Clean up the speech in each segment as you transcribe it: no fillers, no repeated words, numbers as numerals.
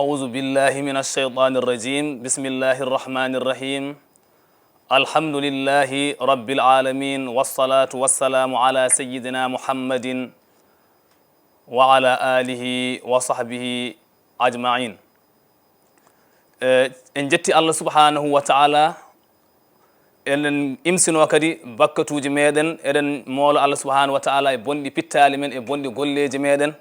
أعوذ بالله من الشيطان الرجيم بسم الله الرحمن الرحيم الحمد لله رب العالمين والصلاة والسلام على سيدنا محمد وعلى آله وصحبه أجمعين. إن جت الله سبحانه وتعالى إن إمسن وكدي بكتو جميدن إن مول الله سبحانه وتعالى بندي بيتالي من بندي قولي جميدن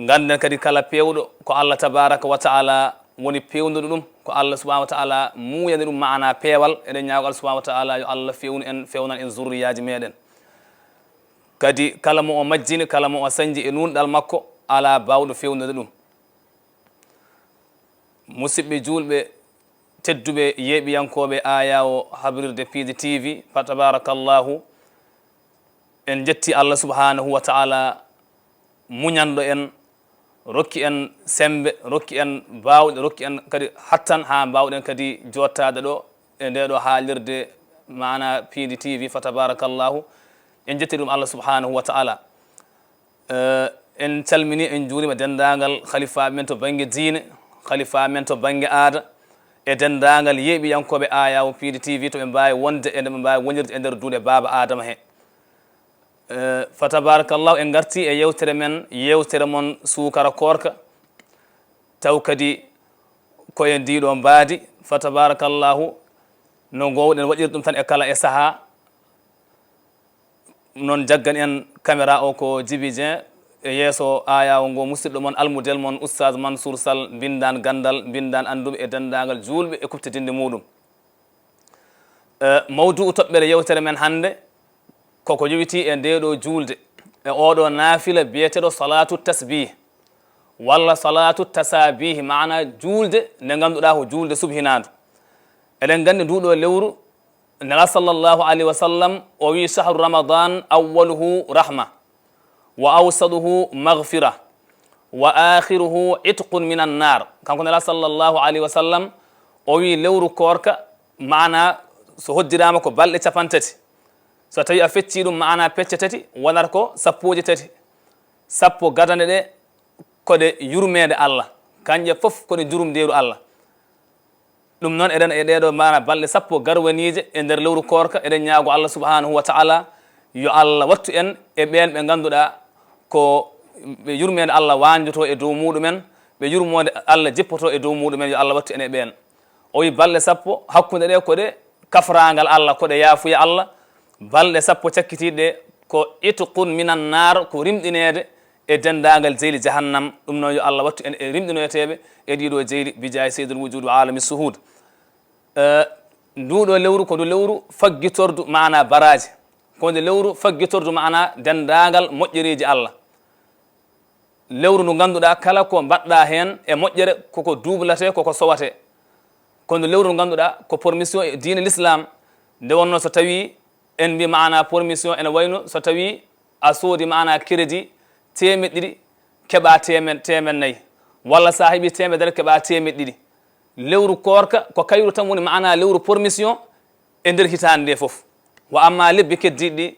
غاندن كدي كلا بيودو كو الله تبارك وتعالى woni pewnude ɗum ko Allah subhanahu wa ta'ala muuyande ɗum maana peewal eɗen ñaago Allah subhanahu wa ta'ala yo Allah fewnan en zurriyaji meɗen kadi kala mo o majjini kala mo o sañji e nunɗal makko ala bawɗo fewnude ɗum. musidɓe julɓe tedduɓe yeeɓiyankoɓe aya o habrirde Piiji TV fa tabarakallahu en jetti Allah subhanahu wa ta'ala muñanɗo en rokki en sembe rokki en bawɗe rokki en kadi hattan ha mbawɗen kadi jottade ɗo e ndeɗo haalirde mana Piiji TV fa tabarakallahu en jetti ɗum Allah subhanahu wa ta'ala. En calmini en juurima dendagal khalifa men to banggue diine khalifa men to banggue aada e dendagal yeeɓiyankoɓe ayawo Piiji TV to ɓe mbawi wonde e ɓe mbawi wonirde e nder duuɗe baba adama he. fa tabarakallahu en garti e yewtere men yewtere mon suukara korka taw kadi koye ndiɗo mbaadi fa tabarakallahu no gowɗen waɗir ɗum tan e kala e saaha noon jaggan en caméra o ko Djiby Dieng e yeeso ayawo ngo musidɗo mon almudel mon oustaz Mansour Sall bindan gandal bindan anduɓe e dendagal julɓe e kuptidinde muɗum. mawdu toɓɓere yewtere men hande koko jowiti e ndeɗo julde e oɗo naafila biyeteɗo salatu tasbih walla salatu tasabih maana julde nde ganduɗa ko julde subhinadu. eɗen gandi nduɗo lewru nela sallllahu alayhi wa sallam o wi shahru ramadan awwaluhu rahma wa awsaduhu maghfira wa akhiruhu itqun min annar. kanko nela sallllahu alayhi wa sallam o wi lewru korka maana so hoddirama ko balɗe 30 so tawi a fecci ɗum maana pecce 3 wonata ko 13 sappo gadane ɗe koɗe yurmede Allah kanje fof koɗe jurumderu Allah. ɗum noon eɗen e ɗeɗo mana balɗe 10 garwanije e nder lewru korka eɗen ñaago Allah subhanahu wa ta'ala yo Allah wattu en e ɓen ɓe ganduɗa ko ɓe yurmede Allah wanjoto e dow muɗumen ɓe yurmode Allah jippoto e dow muɗumen yo Allah wattu en e ɓen. o wi balɗe 10 hakkude ɗe koɗe kafragal Allah koɗe yaafuya Allah. balɗe 10 cakkitiɗe ko itqun minan nar ko rimɗinede e dendagal jeyli jahannam. ɗum noon yo Allah wattu en e rimɗinoyeteɓe e ɗiɗo jeyli bijaye seydul wujud wa alami suhud. nduɗo lewru ko ndu lewru faggitordu mana baraji ko ndu lewru faggitordu mana dendagal moƴƴeriji Allah. lewru ndu ganduɗa kala ko mbaɗɗa hen e moƴƴere koko dublate koko sowate. ko ndu lewru ndu ganduɗa ko permission e diine l'islam nde wonno so tawi en mbi maana permission ene wayno so tawi a soodi maana crédit 200 keɓa 400 walla sa heeɓi 100 keɓa 200. lewru korka ko kayru tan woni maana lewru permission e nder hitande nde fof. wa amma lebbi keddiɗi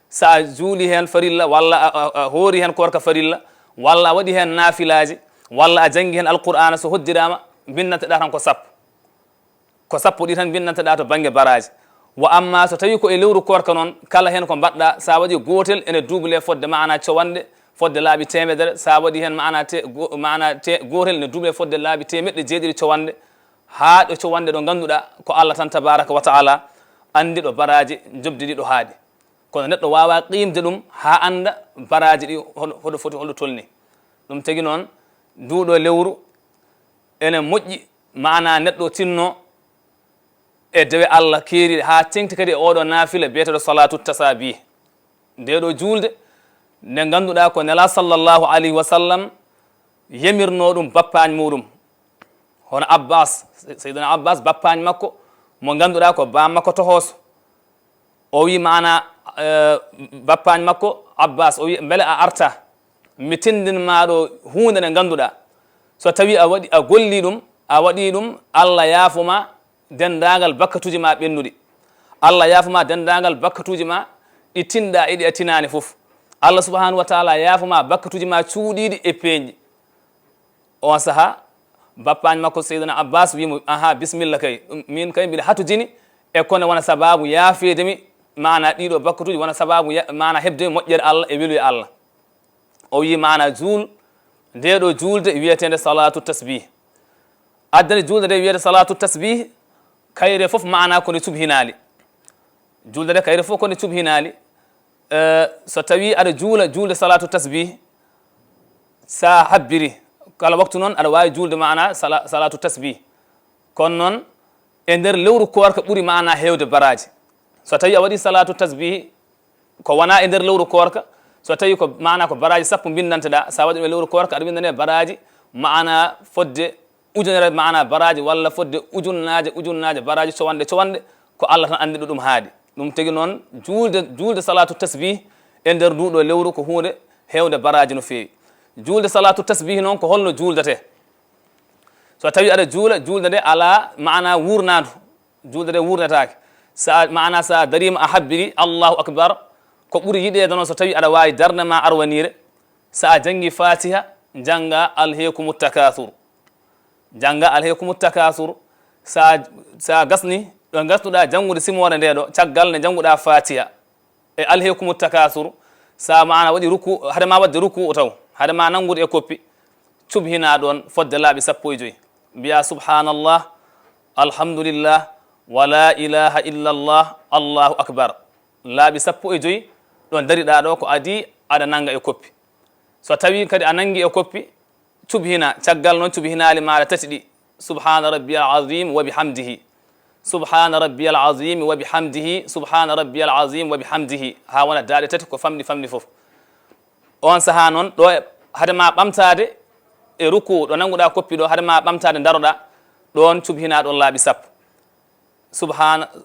sa juuli hen farilla walla a hoori hen korka farilla walla a waɗi hen naafilaji walla a jangi hen alqur'ana so hoddirama binnanteɗa tan ko 10 ko 10 ɗi tan binnanteɗa to banggue baraji. wa amma so tawi ko e lewru korka noon kala hen ko mbaɗɗa sa waɗi gotel ene double fodde maana cowanɗe fodde laaɓi 100 sa waɗi hen maana gotel ene double fodde laaɓi 100 cowanɗe ha ɗo cowanɗe ɗo ganduɗa ko Allah tan tabaraka wa ta'ala andi ɗo baraji jobdi ɗi ɗo haaɗi. kono neɗɗo wawa qimde ɗum ha anda baraji ɗi hoɗo foti holɗo tolni. ɗum tagui noon nduɗo lewru ene moƴƴi maana neɗɗo tinno e dewe Allah keeri ha tengti kadi e oɗo naafila biyeteɗo salatu tasabih ndeɗo julde nde ganduɗa ko nela sallllahu alayhi wa sallam yamirno ɗum bappañ muɗum hono Abbas seydina Abbas bappañ makko mo ganduɗa ko bam makko tohoso. o wi mana bappañ makko Abbas o wi beele a arta mi tindinmaɗo hunde nde ganduɗa so tawi a golli ɗum a waɗi ɗum Allah yaafuma dendagal bakkatuji ma ɓennuɗi. Allah yaafuma dendagal bakkatuji ma ɗi tinɗa e ɗi a tinani fof. Allah subhanahu wa ta'ala yaafuma bakkatuji ma cuuɗiɗi e peeñɗi. on saaha bappañ makko Seydina Abbas wimo aha bismillah kay min kay mbiɗa hatujini e kono wona sababu yaafedemi mana ɗiɗo bakkatuji wona sababu mana hebde moƴƴere Allah e weluye Allah o wi mana juul ndeɗo julde wiyetede salatu tasbih addani julde nde wiyete salatu tasbih kayre fof mana kone subhinali julde nde kayre fof kone subhinali so tawi aɗa juula julde salatu tasbih sa habbiri kala waktu noon aɗa wawi julde mana salatu tasbih kono noon e nder lewru korka ɓuuri mana hewde baraji so tawi a waɗi salatu tasbih ko wona e nder lewru korka so tawi ko mana ko baraji sappo bindanteɗa sa waɗi e lewru korka aɗa windane baraji mana fodde ujunere mana baraji walla fodde ujunnaje baraji cowanɗe ko Allah tan andi ɗum haadi ɗum tagi noon julde salatu tasbih e nder nduɗo lewru ko hunde hewde baraji no fewi julde salatu tasbih noon ko holno juldete so tawi aɗa julde nde ala mana wurnadu julde nde wurnetake sa darima a habbiri Allahu akbar ko ɓuuri yiɗede noon so tawi aɗa wawi darde ma arwanire sa jangi fatiha janga alhaykumu takasur sa gasni ɗo gasnuɗa jangude simore nde ɗo caggal nde janguɗa fatiha e alhaykumu takasur sa mana waɗi ruku hadema wadde ruku taw hadema nangude e koppi cubhina ɗon fodde laaɓi 15 mbiya subhanallah alhamdulillah wala ilaha illa allah allahu akbar laaɓi 15 ɗon dariɗa ɗo ko adi aɗa nanga e koppi so tawi kadi a nangi e koppi cubhina caggal noon cubhinali maɗa tati ɗi subhana rabbiyal azim wa bihamdihi subhana rabbiyal azim wa bihamdihi subhana rabbiyal azim wa bihamdihi ha wona daaɗe tati ko famɗi fof on saaha noon ɗo hadema ɓamtade e ruku ɗo nanguɗa koppi ɗo hadema ɓamtade daroɗa ɗon cubhina ɗon laaɓi sappo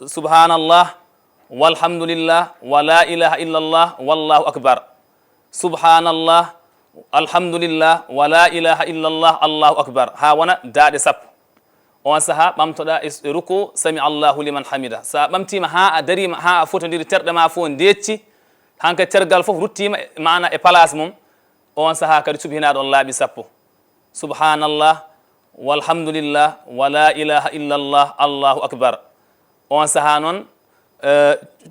subhanallah walhamdulillah wala ilaha illallah wallahu akbar subhanallah alhamdulillah wala ilaha illallah allahu akbar ha wona daaɗe sappo on saaha ɓamtoɗa e ruku sami allahu liman hamida sa ɓamtima ha a darima ha a fotodiri terɗe ma fof ndecci hanka tergal fof ruttima mana e place mum on saaha kadi cubhina ɗon laaɓi sappo subhanallah walhamdulillah wala ilaha illallah allahu akbar on saaha noon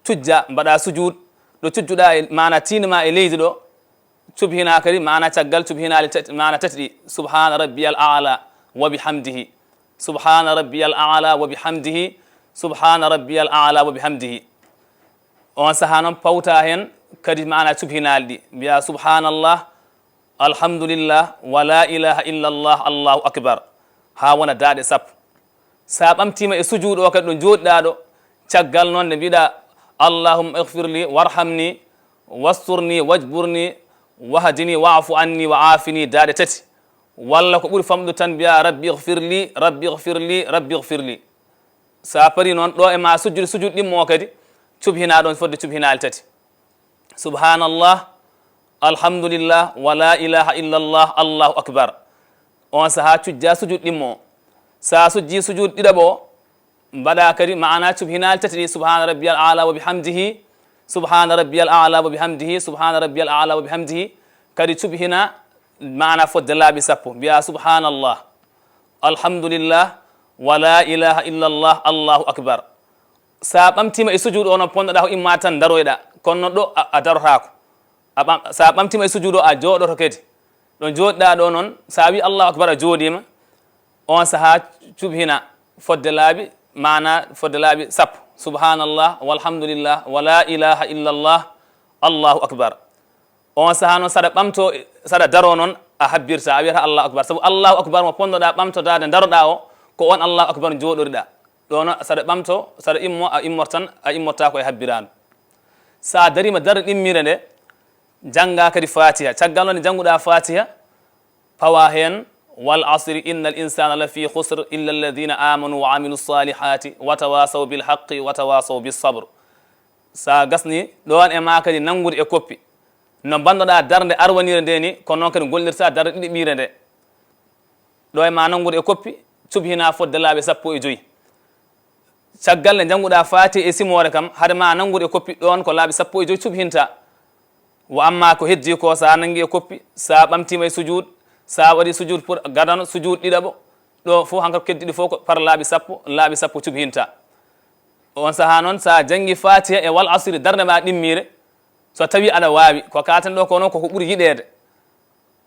cujja mbaɗa sujud ɗo cujjuɗa e mana tinima e leydi ɗo cubhina kadi mana caggal cubhinali mana tati ɗi subhana rabbiyal a'la wa bihamdihi subhana rabbiyal a'la wa bihamdihi subhana rabbiyal a'la wa bihamdihi on saaha noon pawta hen kadi mana cubhinali ɗi mbiya subhanallah alhamdulillah wala ilaha illallah allahu akbar ha wona daaɗe sappo sa ɓamtima e sujuud o kadi ɗo jooɗiɗa ɗo caggal noon nde mbiɗa allahumma ihfirli warhamni wasturni wajburni wahdini waafu anni wa aafini daaɗe tati walla ko ɓuri famɗu tan mbiya rabbi ihfirli rabbi ihfirli rabbi ihfirli sa pari noon ɗo e ma sujud ɗimmo kadi cubhina ɗon fodde cubhinali tati subhanallah alhamdulillah wala ilaha illallah allahu akbar on saaha cujja sujud ɗimmo sa sujji sujud ɗiɗaɓo mbaɗa kadi mana cubhinali tati ɗi subhana rabbiyal a'la wa bihamdihi subhana rabbiyal a'la wa bihamdihi subhana rabbiyal a'la wa bihamdihi kadi cubhina mana fodde laaɓi sappo mbiya subhanallah alhamdulillah wala ilaha illallah allahu akbar sa ɓamtima e sujud o no ponnoɗa ko imma tan daroyɗa kono ɗo a darotako sa ɓamtima e sujud o a jooɗoto kadi ɗo jooɗiɗa ɗo noon sa wi allahu akbar a jooɗima on saaha cubhina fodde laaɓi mana fodde laaɓi sappo subhanallah walhamdulillah wala ilaha illallah allahu akbar on saaha noon saɗa ɓamto saɗa daro noon a habbirta a wiyata allahu akbar saabu allahu akbar mo ponnoɗa ɓamtodade daroɗa o ko on allahu akbar jooɗoriɗa ɗo noon saɗa ɓamto saɗa immo a immortan a immorta ko e habbiranu sa darima darde ɗimmire nde jangga kadi fatiha caggal noon nde jannguɗa fatiha pawa hen wal asri inna al insana la fi khusr illa alladhina amanu wa amilu salihati wa tawasaw bil haqqi wa tawasaw bis sabr sa gasni ɗon e ma kadi nangude e koppi no bannoɗa darde arwanire nde ni kono noon kadi gollirta darde ɗiɗiɓire nde ɗo e ma nangude e koppi cubhina fodde laaɓe 15 caggal nde jannguɗa faati e simore kam hade ma nangude e koppi ɗon ko laaɓi 15 cubhinta wa amma ko heddi ko sa nangi e koppi sa ɓamtima e sujud sa waɗi sujud pour gadano sujud ɗiɗaɓo ɗo fof hankako keddiɗi fof ko par laaɓi sappo cuɓhinta. On saha noon sa janggi fatiha e wal asri darde ma ɗimmire so tawi aɗa wawi ko katen ɗo ko noon koko ɓuuri yiɗede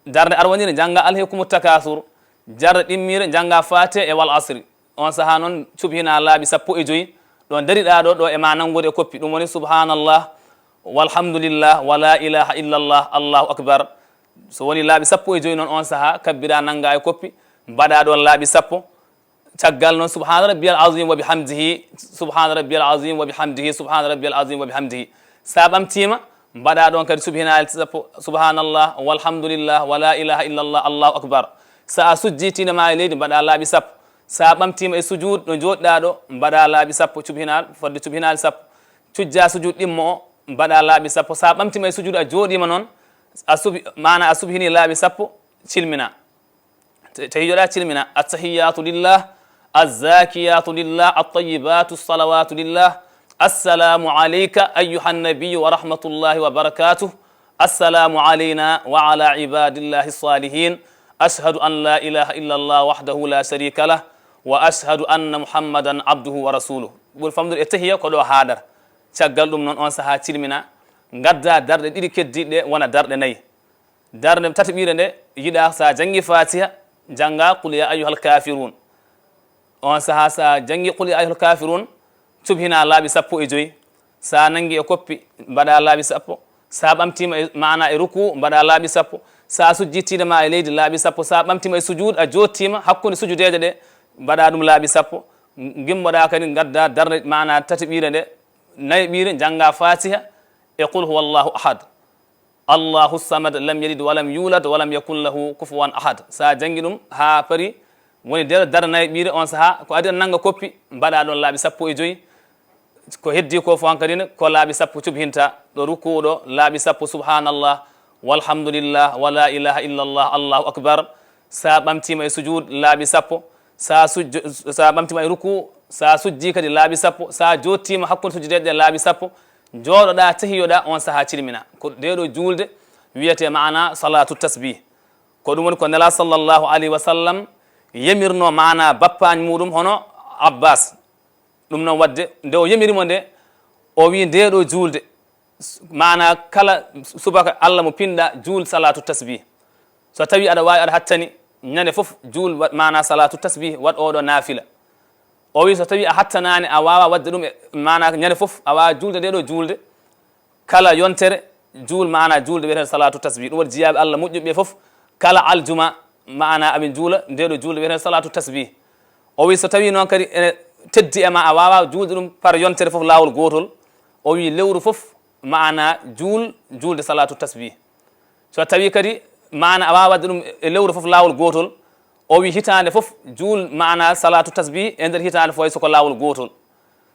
darde aɗa wonire jangga alhaykumu takasur jarde ɗimmire jangga fatiha e wal asri on saha noon cuɓhina laaɓi sappo e joyyi ɗo dariɗa ɗo e ma nangude e koppi ɗum woni subhanallah walhamdulillah wala ilaha illallah allahu akbar so woni laaɓi sappo e joyyi noon on saha kabbira nanga e koppi mbaɗa ɗon laaɓi sappo caggal noon subhana rabbiyal azim wa bihamdihi subhana rabbiyal azim wa bihamdihi subhana rabbiyal azim wa bihamdihi sa ɓamtima mbaɗa ɗon kadi subhinal sappo subhanallah walhamdulillah wala ilaha illallah allahu akbar sa a sujjitinema e leydi mbaɗa laaɓi sappo sa ɓamtima e sujud ɗo joɗɗa ɗo mbaɗa laaɓi sappo cuɓhinal fodde cuɓhinal sappo cujja sujud ɗimmo o mbaɗa laaɓi sappo sa ɓamtima e sujud a jooɗima noon a subhini laaɓi sappo cilmina tawi joɗa cilmina attahiyatu lillah azzakiyatu lillah attayibatu salawatu lillah assalamu alayka ayuha nabiyu wa rahmatullahi wa barakatuh assalamu alayna wa ala ibadillahi salihin ashhadu an la ilaha illa allah wahdahu la sharika lah wa ashhadu anna muhammadan abduhu wa rasuluh ɓuri famdude e tahiya ko ɗo haadar caggal ɗum noon on saha cilmina gadda darɗe ɗiɗi keddiɗe wona darɗe nayyi darde tataɓire nde yiɗa sa janggi fatiha janga qul ya ayyuhal kafirun on saha sa janggi qul ya ayyuhal kafirun cuɓhina laaɓi sappo e joyyi sa nangi e koppi mbaɗa laaɓi sappo sa ɓamtima mana e ruku mbaɗa laaɓi sappo sa sujjittinema e leydi laaɓi sappo sa ɓamtima e sujud a jottima hakkude sujudeje ɗe mbaɗa ɗum laaɓi sappo gimmoɗa kadi gadda darde mana tataɓire nde nayiɓire jangga fatiha e qul huwa allahu ahad allahu samad lam yalid walam yulad walam yakun lahu kufuwan ahad sa janggi ɗum ha paari woni nder darde nayiɓire on saha ko adi nanga koppi mbaɗa ɗon laaɓi sappo e joyyi ko heddi ko fo hankadine ko laaɓi sappo cuɓhinta ɗo rukku ɗo laaɓi sappo subhanallah walhamdulillah wala ilaha illallah allahu akbar sa ɓamtima e sujud laaɓi sappo sa ɓamtima e rukku sa sujji kadi laaɓi sappo sa jottima hakkude sujjudeɗe laaɓi sappo jooɗoɗa tahiyoɗa on saha cilmina ko ɗeɗo julde wiyete mana salatu tasbih ko ɗum woni ko nela sallllahu alayhi wa sallam yamirno mana bappañ muɗum hono abbas ɗum noon wadde nde o yamirimo nde o wi ndeɗo julde mana kala subaka allah mo pinɗa juul salatu tasbih so tawi aɗa wawi aɗa hattani ñande foof juul mana salatu tasbih waɗ oɗo naafila o wi so tawi a hattanani a wawa wadde ɗum mana ñande foof a wawa julde ndeɗo julde kala yontere juul mana julde wiyeten salatu tasbih ɗum waɗi jiyaɓe allah moƴƴuɓe foof kala aljuma mana aɓe juula ndeɗo julde wiyeten salatu tasbih o wi so tawi noon kadi ene teddi e ma a wawa julde ɗum par yontere foof lawol gotol o wi lewru foof mana julde salatu tasbih so tawi kadi mana a wawa wadde ɗum e lewru foof lawol gotol o wi hitande foof juul mana salatu tasbih e nder hitande fof soko lawol gotol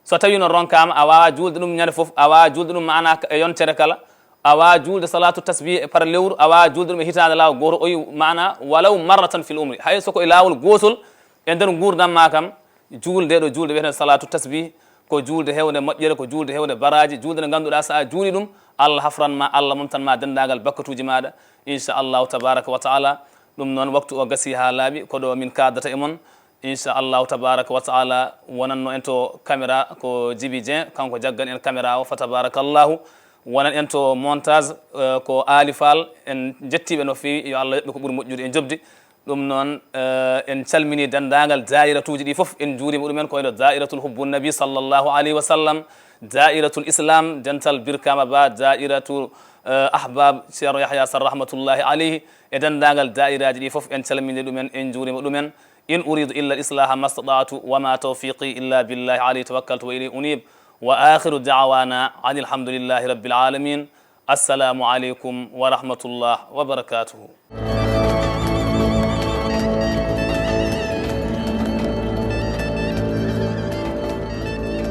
so tawi noon ronkama a wawa julde ɗum ñande foof a wawa julde ɗum mana e yontere kala a wawa julde salatu tasbih par lewru a wawa julde ɗum e hitande lawol gotol o wi mana walaw marratan fil umri hay soko e lawol gotol e nder gurdam ma kam julde ɗo julde wiyeten salatu tasbih ko julde hewde moƴƴere ko julde hewde baraji julde nde ganduɗa sa juuli ɗum allah hafranma allah momtanma dendagal bakkatuji maɗa inchallahu tabaraka wa taala ɗum noon waktu o gasi ha laaɓi koɗo min kaddata e moon inchallahu tabaraka wa taala wonanno en to caméra ko Djiby Dieng kanko jaggan en caméra o fa tabarakallahu wonan en to montage ko Ali Fall en jettiɓe no fewi yo allah yoɓɓe ko ɓuuri moƴƴude e jobdi ɗum noon en calmini dendagal dairatuji ɗi foof en juurima ɗumen ko wayno dairatul hubbu nabi sallllahu alayhi wa sallam dairatul islam dental birkama ba dairatul ahbab ceerno yahya sar rahmatullahi alayhi e dendagal dairaji ɗi foof en calmini ɗumen en juurima ɗumen in uridu illa al islaha ma stata'tu wa ma tawfiqi illa billahi alayhi tawakkaltu wa ilayhi unib wa akhiru da'wana anil hamdulillahi rabbil alamin assalamu alaykum wa rahmatullah wa barakatuhu